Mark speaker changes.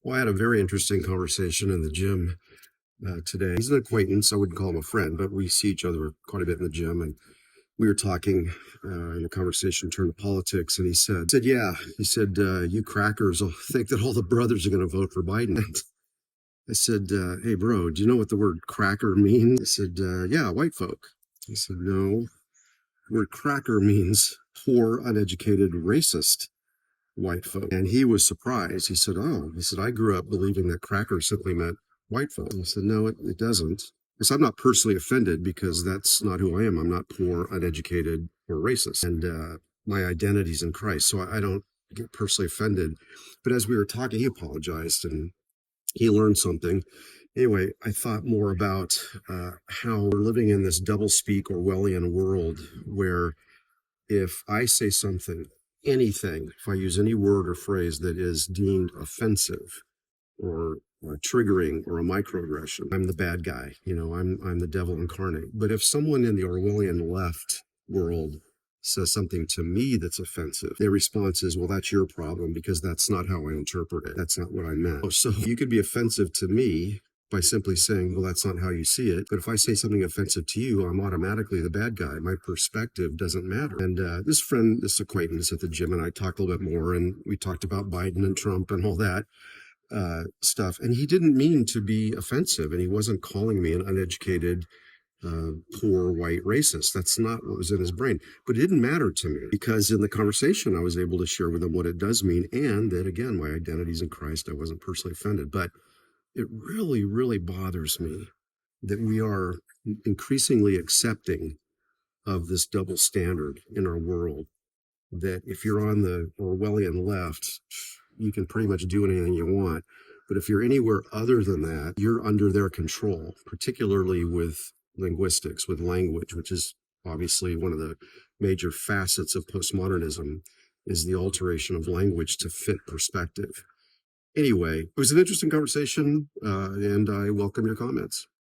Speaker 1: Well, I had a very interesting conversation in the gym today. He's an acquaintance. I wouldn't call him a friend, but we see each other quite a bit in the gym. And we were talking, and the conversation turned to politics. And he said, you crackers will think that all the brothers are going to vote for Biden. I said, hey, bro, do you know what the word cracker means? He said, yeah, white folk. He said, no, the word cracker means poor, uneducated, racist white folk. And he was surprised. He said, I grew up believing that cracker simply meant white folk. I said, no, it doesn't. Because I'm not personally offended because that's not who I am. I'm not poor, uneducated, or racist. And my identity's in Christ. So I don't get personally offended. But as we were talking, he apologized and he learned something. Anyway, I thought more about how we're living in this doublespeak Orwellian world where if I say something, anything, if I use any word or phrase that is deemed offensive or triggering or a microaggression, I'm the bad guy. I'm the devil incarnate. But if someone in the Orwellian left world says something to me that's offensive, their response is, well, that's your problem because that's not how I interpret it. That's not what I meant. So you could be offensive to me by simply saying, well, that's not how you see it. But if I say something offensive to you, I'm automatically the bad guy. My perspective doesn't matter. And this acquaintance at the gym and I talked a little bit more, and we talked about Biden and Trump and all that stuff. And he didn't mean to be offensive, and he wasn't calling me an uneducated, poor white racist. That's not what was in his brain. But it didn't matter to me because in the conversation, I was able to share with him what it does mean, and that, again, my identity's in Christ. I wasn't personally offended. But it really, really bothers me that we are increasingly accepting of this double standard in our world. That if you're on the Orwellian left, you can pretty much do anything you want. But if you're anywhere other than that, you're under their control, particularly with linguistics, with language, which is obviously one of the major facets of postmodernism, is the alteration of language to fit perspective. Anyway, it was an interesting conversation, and I welcome your comments.